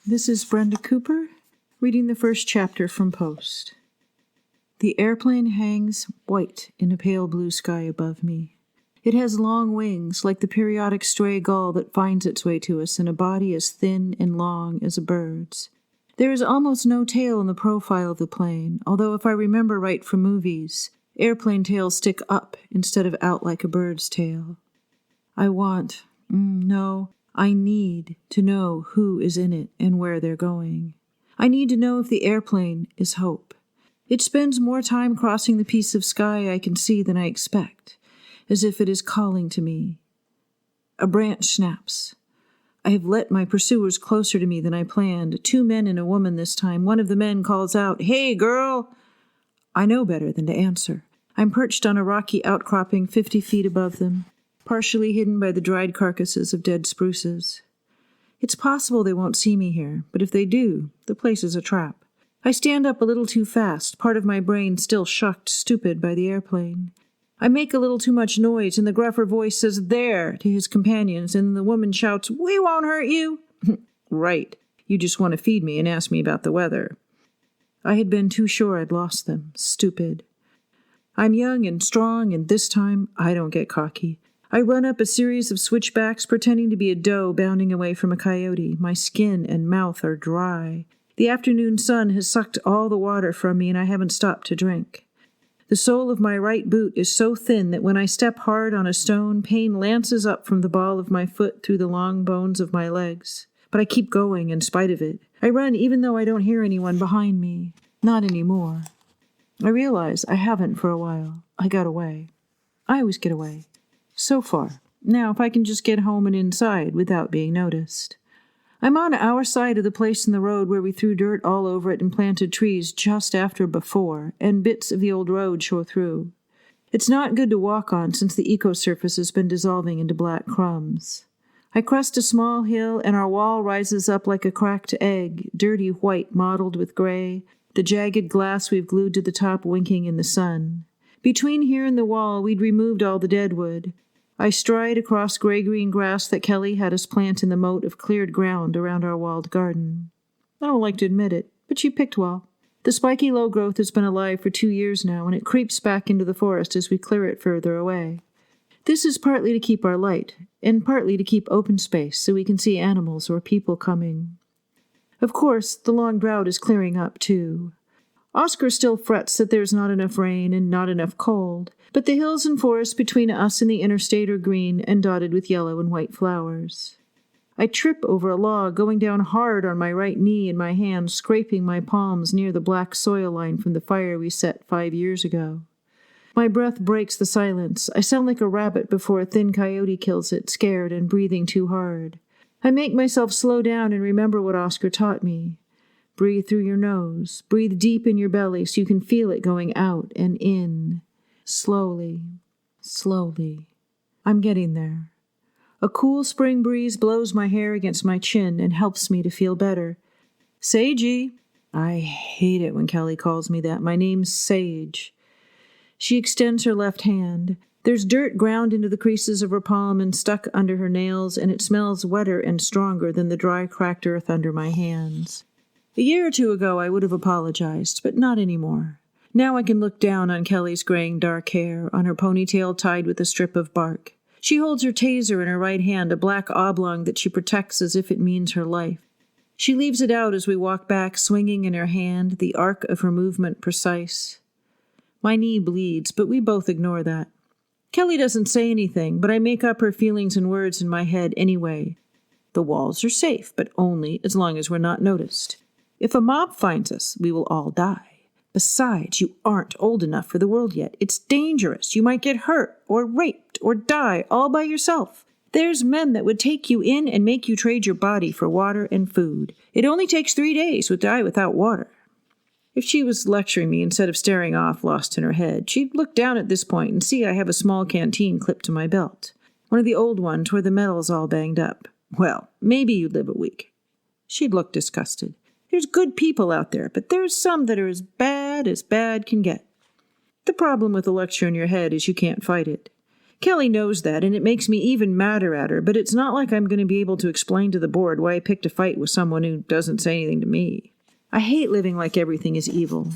This is Brenda Cooper, reading the first chapter from Post. The airplane hangs white in a pale blue sky above me. It has long wings, like the periodic stray gull that finds its way to us, and a body as thin and long as a bird's. There is almost no tail in the profile of the plane, although if I remember right from movies, airplane tails stick up instead of out like a bird's tail. I need to know who is in it and where they're going. I need to know if the airplane is hope. It spends more time crossing the piece of sky I can see than I expect, as if it is calling to me. A branch snaps. I have let my pursuers closer to me than I planned. 2 men and a woman this time. One of the men calls out, "Hey, girl!" I know better than to answer. I'm perched on a rocky outcropping 50 feet above them, partially hidden by the dried carcasses of dead spruces. It's possible they won't see me here, but if they do, the place is a trap. I stand up a little too fast, part of my brain still shocked stupid by the airplane. I make a little too much noise, and the gruffer voice says, "There," to his companions, and the woman shouts, "We won't hurt you." Right. You just want to feed me and ask me about the weather. I had been too sure I'd lost them. Stupid. I'm young and strong, and this time I don't get cocky. I run up a series of switchbacks, pretending to be a doe bounding away from a coyote. My skin and mouth are dry. The afternoon sun has sucked all the water from me, and I haven't stopped to drink. The sole of my right boot is so thin that when I step hard on a stone, pain lances up from the ball of my foot through the long bones of my legs. But I keep going in spite of it. I run even though I don't hear anyone behind me. Not anymore. I realize I haven't for a while. I got away. I always get away. So far. Now, if I can just get home and inside without being noticed. I'm on our side of the place in the road where we threw dirt all over it and planted trees just after before, and bits of the old road show through. It's not good to walk on since the eco-surface has been dissolving into black crumbs. I crest a small hill, and our wall rises up like a cracked egg, dirty white mottled with gray, the jagged glass we've glued to the top winking in the sun. Between here and the wall, we'd removed all the deadwood. I stride across gray-green grass that Kelly had us plant in the moat of cleared ground around our walled garden. I don't like to admit it, but she picked well. The spiky low growth has been alive for 2 years now, and it creeps back into the forest as we clear it further away. This is partly to keep our light, and partly to keep open space so we can see animals or people coming. Of course, the long drought is clearing up, too. Oscar still frets that there's not enough rain and not enough cold, but the hills and forests between us and the interstate are green and dotted with yellow and white flowers. I trip over a log, going down hard on my right knee and my hand scraping my palms near the black soil line from the fire we set 5 years ago. My breath breaks the silence. I sound like a rabbit before a thin coyote kills it, scared and breathing too hard. I make myself slow down and remember what Oscar taught me. Breathe through your nose. Breathe deep in your belly so you can feel it going out and in. Slowly, slowly. I'm getting there. A cool spring breeze blows my hair against my chin and helps me to feel better. Sagey. I hate it when Kelly calls me that. My name's Sage. She extends her left hand. There's dirt ground into the creases of her palm and stuck under her nails, and it smells wetter and stronger than the dry, cracked earth under my hands. A year or 2 ago, I would have apologized, but not anymore. Now I can look down on Kelly's graying dark hair, on her ponytail tied with a strip of bark. She holds her taser in her right hand, a black oblong that she protects as if it means her life. She leaves it out as we walk back, swinging in her hand, the arc of her movement precise. My knee bleeds, but we both ignore that. Kelly doesn't say anything, but I make up her feelings and words in my head anyway. The walls are safe, but only as long as we're not noticed. If a mob finds us, we will all die. Besides, you aren't old enough for the world yet. It's dangerous. You might get hurt or raped or die all by yourself. There's men that would take you in and make you trade your body for water and food. It only takes 3 days to die without water. If she was lecturing me instead of staring off, lost in her head, she'd look down at this point and see I have a small canteen clipped to my belt. One of the old ones where the metal's all banged up. Well, maybe you'd live a week. She'd look disgusted. There's good people out there, but there's some that are as bad can get. The problem with a lecture in your head is you can't fight it. Kelly knows that, and it makes me even madder at her, but it's not like I'm going to be able to explain to the board why I picked a fight with someone who doesn't say anything to me. I hate living like everything is evil.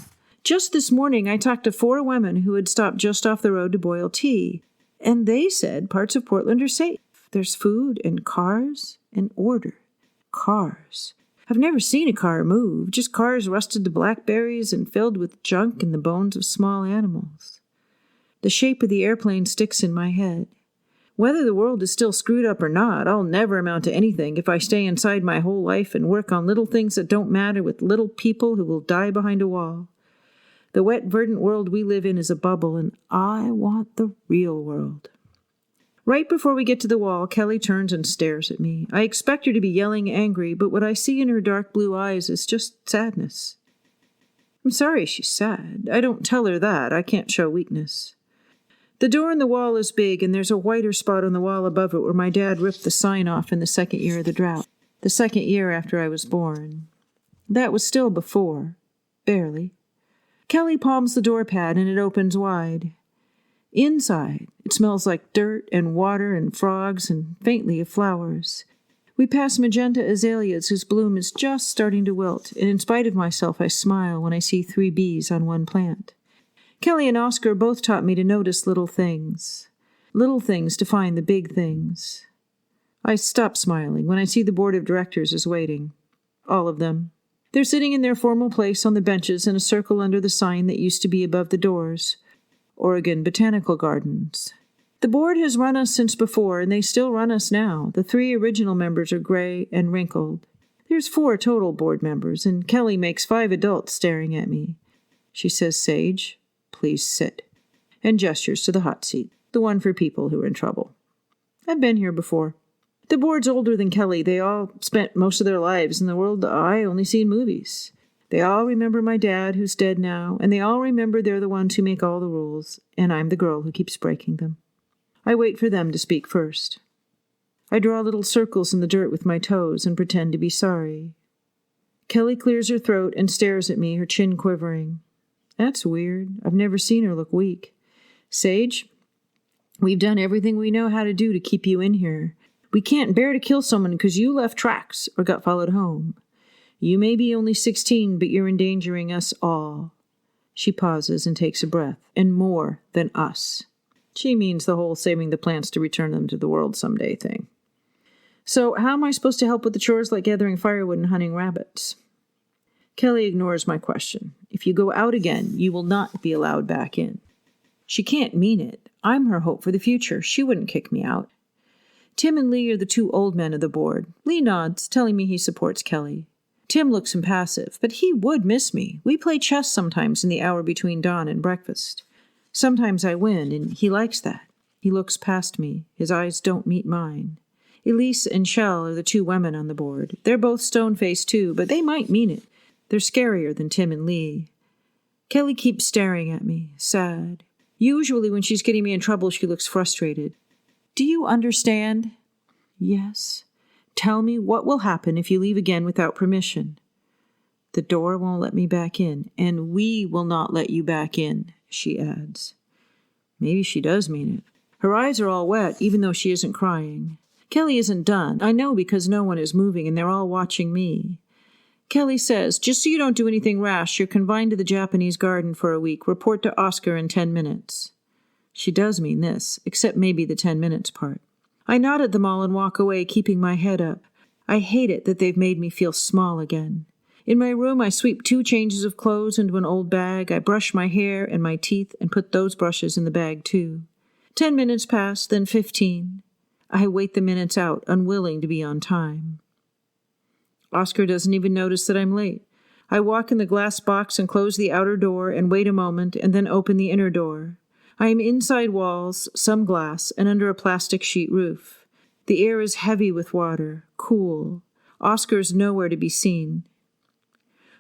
Just this morning, I talked to 4 women who had stopped just off the road to boil tea, and they said parts of Portland are safe. There's food and cars and order. Cars. I've never seen a car move, just cars rusted to blackberries and filled with junk and the bones of small animals. The shape of the airplane sticks in my head. Whether the world is still screwed up or not, I'll never amount to anything if I stay inside my whole life and work on little things that don't matter with little people who will die behind a wall. The wet, verdant world we live in is a bubble, and I want the real world. Right before we get to the wall, Kelly turns and stares at me. I expect her to be yelling angry, but what I see in her dark blue eyes is just sadness. I'm sorry she's sad. I don't tell her that. I can't show weakness. The door in the wall is big, and there's a whiter spot on the wall above it where my dad ripped the sign off in the second year of the drought, the second year after I was born. That was still before. Barely. Kelly palms the door pad, and it opens wide. Inside, it smells like dirt and water and frogs and faintly of flowers. We pass magenta azaleas whose bloom is just starting to wilt, and in spite of myself, I smile when I see 3 bees on one plant. Kelly and Oscar both taught me to notice little things to find the big things. I stop smiling when I see the board of directors is waiting. All of them. They're sitting in their formal place on the benches in a circle under the sign that used to be above the doors. Oregon Botanical Gardens. The board has run us since before, and they still run us now. The 3 original members are gray and wrinkled. There's 4 total board members, and Kelly makes 5 adults staring at me. She says, "Sage, please sit," and gestures to the hot seat, the one for people who are in trouble. I've been here before. The board's older than Kelly. They all spent most of their lives in the world I only seen movies. They all remember my dad, who's dead now, and they all remember they're the ones who make all the rules, and I'm the girl who keeps breaking them. I wait for them to speak first. I draw little circles in the dirt with my toes and pretend to be sorry. Kelly clears her throat and stares at me, her chin quivering. That's weird. I've never seen her look weak. "Sage, we've done everything we know how to do to keep you in here. We can't bear to kill someone because you left tracks or got followed home. You may be only 16, but you're endangering us all." She pauses and takes a breath. "And more than us." She means the whole saving the plants to return them to the world someday thing. "So how am I supposed to help with the chores like gathering firewood and hunting rabbits?" Kelly ignores my question. "If you go out again, you will not be allowed back in." She can't mean it. I'm her hope for the future. She wouldn't kick me out. Tim and Lee are the 2 old men of the board. Lee nods, telling me he supports Kelly. Tim looks impassive, but he would miss me. We play chess sometimes in the hour between dawn and breakfast. Sometimes I win, and he likes that. He looks past me. His eyes don't meet mine. Elise and Shell are the 2 women on the board. They're both stone-faced too, but they might mean it. They're scarier than Tim and Lee. Kelly keeps staring at me, sad. Usually when she's getting me in trouble, she looks frustrated. "Do you understand?" "Yes." "Tell me what will happen if you leave again without permission." "The door won't let me back in, and we will not let you back in," she adds. Maybe she does mean it. Her eyes are all wet, even though she isn't crying. Kelly isn't done. I know because no one is moving, and they're all watching me. Kelly says, "Just so you don't do anything rash, you're confined to the Japanese garden for a week. Report to Oscar in 10 minutes. She does mean this, except maybe the 10 minutes part. I nod at them all and walk away, keeping my head up. I hate it that they've made me feel small again. In my room, I sweep 2 changes of clothes into an old bag. I brush my hair and my teeth and put those brushes in the bag, too. 10 minutes pass, then 15. I wait the minutes out, unwilling to be on time. Oscar doesn't even notice that I'm late. I walk in the glass box and close the outer door and wait a moment and then open the inner door. I am inside walls, some glass, and under a plastic sheet roof. The air is heavy with water, cool. Oscar's nowhere to be seen.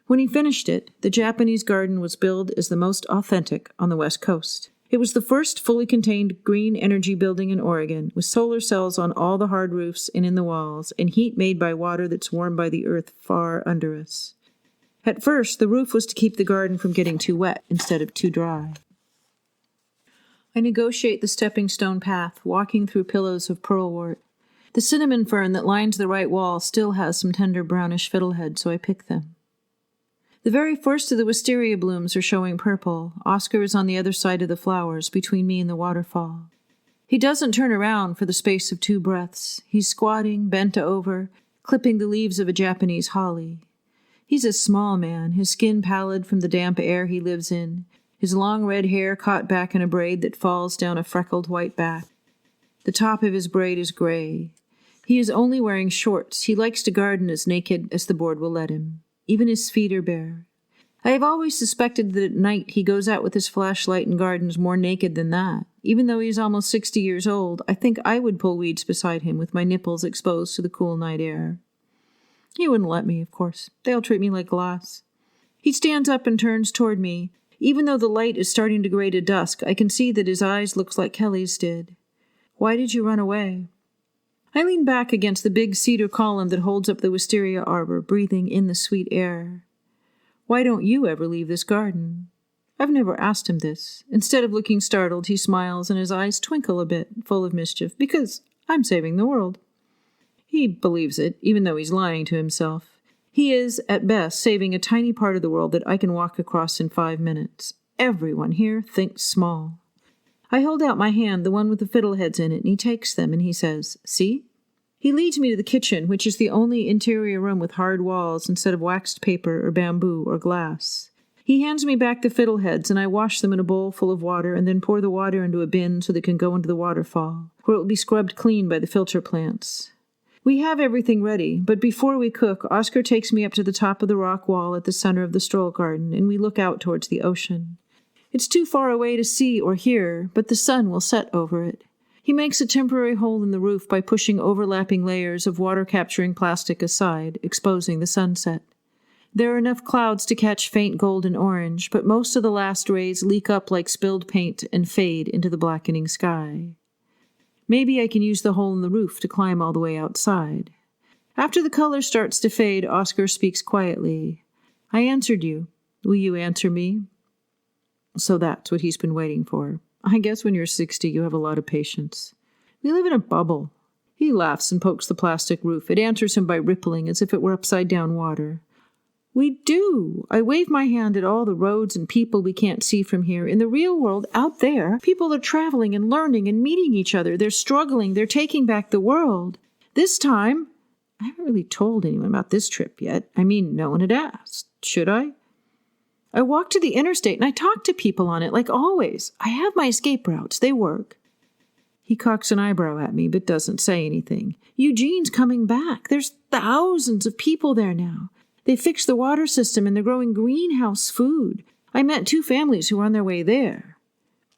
When he finished it, the Japanese garden was billed as the most authentic on the West Coast. It was the first fully contained green energy building in Oregon, with solar cells on all the hard roofs and in the walls, and heat made by water that's warmed by the earth far under us. At first, the roof was to keep the garden from getting too wet instead of too dry. I negotiate the stepping stone path, walking through pillows of pearlwort. The cinnamon fern that lines the right wall still has some tender brownish fiddleheads, so I pick them. The very first of the wisteria blooms are showing purple. Oscar is on the other side of the flowers, between me and the waterfall. He doesn't turn around for the space of 2 breaths. He's squatting, bent over, clipping the leaves of a Japanese holly. He's a small man, his skin pallid from the damp air he lives in, his long red hair caught back in a braid that falls down a freckled white back. The top of his braid is gray. He is only wearing shorts. He likes to garden as naked as the board will let him. Even his feet are bare. I have always suspected that at night he goes out with his flashlight and gardens more naked than that. Even though he is almost 60 years old, I think I would pull weeds beside him with my nipples exposed to the cool night air. He wouldn't let me, of course. They'll treat me like glass. He stands up and turns toward me. Even though the light is starting to gray to dusk, I can see that his eyes look like Kelly's did. Why did you run away? I lean back against the big cedar column that holds up the wisteria arbor, breathing in the sweet air. Why don't you ever leave this garden? I've never asked him this. Instead of looking startled, he smiles and his eyes twinkle a bit, full of mischief, because I'm saving the world. He believes it, even though he's lying to himself. He is, at best, saving a tiny part of the world that I can walk across in 5 minutes. Everyone here thinks small. I hold out my hand, the one with the fiddleheads in it, and he takes them, and he says, "See?" He leads me to the kitchen, which is the only interior room with hard walls instead of waxed paper or bamboo or glass. He hands me back the fiddleheads, and I wash them in a bowl full of water and then pour the water into a bin so they can go into the waterfall, where it will be scrubbed clean by the filter plants. We have everything ready, but before we cook, Oscar takes me up to the top of the rock wall at the center of the stroll garden, and we look out towards the ocean. It's too far away to see or hear, but the sun will set over it. He makes a temporary hole in the roof by pushing overlapping layers of water-capturing plastic aside, exposing the sunset. There are enough clouds to catch faint gold and orange, but most of the last rays leak up like spilled paint and fade into the blackening sky. Maybe I can use the hole in the roof to climb all the way outside. After the color starts to fade, Oscar speaks quietly. "I answered you. Will you answer me?" So that's what he's been waiting for. I guess when you're 60, you have a lot of patience. We live in a bubble. He laughs and pokes the plastic roof. It answers him by rippling as if it were upside-down water. We do. I wave my hand at all the roads and people we can't see from here. In the real world, out there, people are traveling and learning and meeting each other. They're struggling. They're taking back the world. This time, I haven't really told anyone about this trip yet. I mean, no one had asked. Should I? I walk to the interstate and I talk to people on it, like always. I have my escape routes. They work. He cocks an eyebrow at me, but doesn't say anything. Eugene's coming back. There's thousands of people there now. They fixed the water system and they're growing greenhouse food. I met 2 families who were on their way there.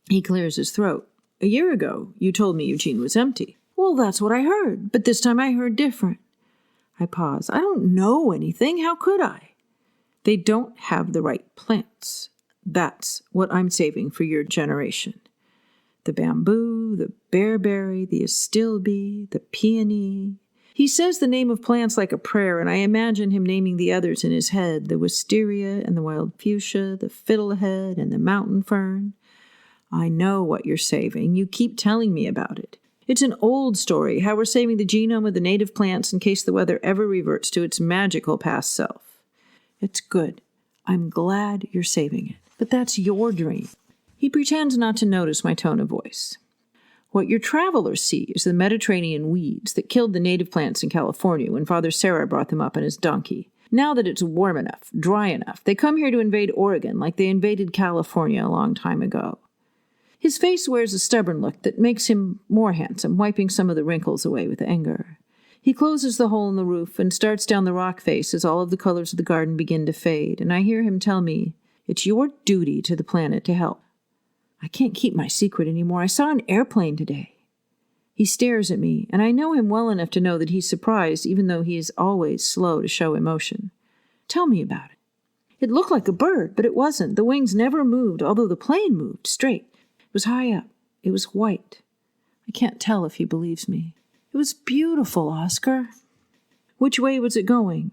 He clears his throat. A year ago, you told me Eugene was empty. Well, that's what I heard, but this time I heard different. I pause. I don't know anything. How could I? They don't have the right plants. That's what I'm saving for your generation. The bamboo, the bearberry, the astilbe, the peony. He says the name of plants like a prayer, and I imagine him naming the others in his head, the wisteria and the wild fuchsia, the fiddlehead and the mountain fern. I know what you're saving. You keep telling me about it. It's an old story, how we're saving the genome of the native plants in case the weather ever reverts to its magical past self. It's good. I'm glad you're saving it. But that's your dream. He pretends not to notice my tone of voice. What your travelers see is the Mediterranean weeds that killed the native plants in California when Father Sarah brought them up on his donkey. Now that it's warm enough, dry enough, they come here to invade Oregon like they invaded California a long time ago. His face wears a stubborn look that makes him more handsome, wiping some of the wrinkles away with anger. He closes the hole in the roof and starts down the rock face as all of the colors of the garden begin to fade, and I hear him tell me, "It's your duty to the planet to help." I can't keep my secret anymore. I saw an airplane today. He stares at me, and I know him well enough to know that he's surprised, even though he is always slow to show emotion. Tell me about it. It looked like a bird, but it wasn't. The wings never moved, although the plane moved straight. It was high up. It was white. I can't tell if he believes me. It was beautiful, Oscar. Which way was it going?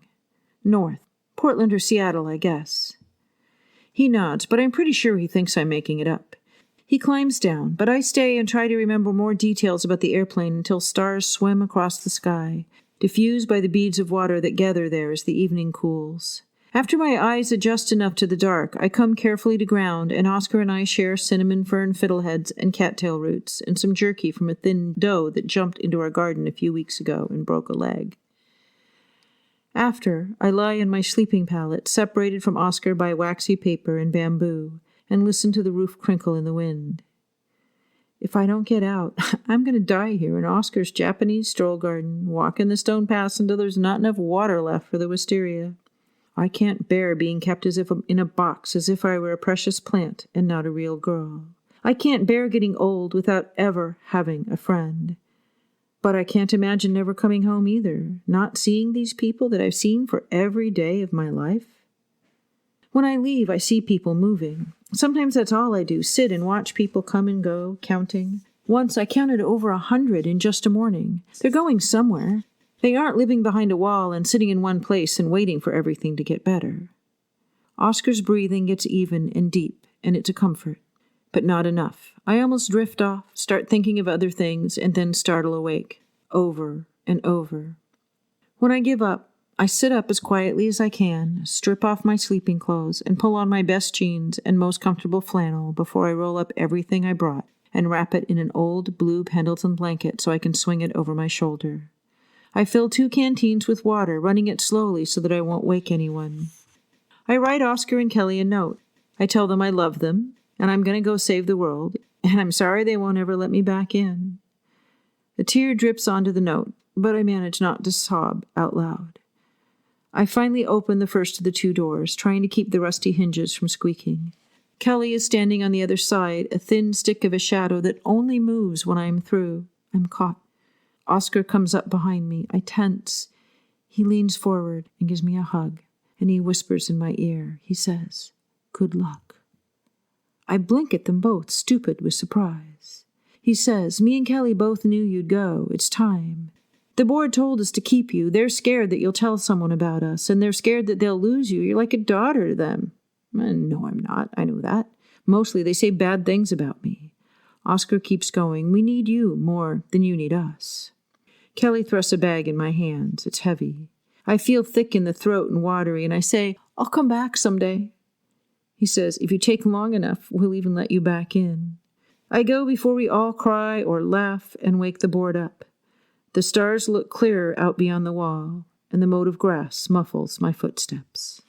North. Portland or Seattle, I guess. He nods, but I'm pretty sure he thinks I'm making it up. He climbs down, but I stay and try to remember more details about the airplane until stars swim across the sky, diffused by the beads of water that gather there as the evening cools. After my eyes adjust enough to the dark, I come carefully to ground, and Oscar and I share cinnamon fern fiddleheads and cattail roots, and some jerky from a thin doe that jumped into our garden a few weeks ago and broke a leg. After, I lie in my sleeping pallet, separated from Oscar by waxy paper and bamboo, and listen to the roof crinkle in the wind. If I don't get out, I'm going to die here in Oscar's Japanese stroll garden, walking the stone paths until there's not enough water left for the wisteria. I can't bear being kept as if in a box, as if I were a precious plant and not a real girl. I can't bear getting old without ever having a friend. But I can't imagine never coming home either, not seeing these people that I've seen for every day of my life. When I leave, I see people moving. Sometimes that's all I do, sit and watch people come and go, counting. Once I counted over 100 in just a morning. They're going somewhere. They aren't living behind a wall and sitting in one place and waiting for everything to get better. Oscar's breathing gets even and deep, and it's a comfort. But not enough. I almost drift off, start thinking of other things, and then startle awake, over and over. When I give up, I sit up as quietly as I can, strip off my sleeping clothes, and pull on my best jeans and most comfortable flannel before I roll up everything I brought and wrap it in an old blue Pendleton blanket so I can swing it over my shoulder. I fill 2 canteens with water, running it slowly so that I won't wake anyone. I write Oscar and Kelly a note. I tell them I love them, and I'm going to go save the world, and I'm sorry they won't ever let me back in. A tear drips onto the note, but I manage not to sob out loud. I finally open the first of the 2 doors, trying to keep the rusty hinges from squeaking. Kelly is standing on the other side, a thin stick of a shadow that only moves when I am through. I'm caught. Oscar comes up behind me. I tense. He leans forward and gives me a hug, and he whispers in my ear. He says, "Good luck." I blink at them both, stupid with surprise. He says, "Me and Kelly both knew you'd go. It's time. The board told us to keep you. They're scared that you'll tell someone about us, and they're scared that they'll lose you. You're like a daughter to them." No, I'm not. I know that. Mostly they say bad things about me. Oscar keeps going. "We need you more than you need us." Kelly thrusts a bag in my hands. It's heavy. I feel thick in the throat and watery, and I say, "I'll come back someday." He says, "If you take long enough, we'll even let you back in." I go before we all cry or laugh and wake the board up. The stars look clearer out beyond the wall, and the moat of grass muffles my footsteps.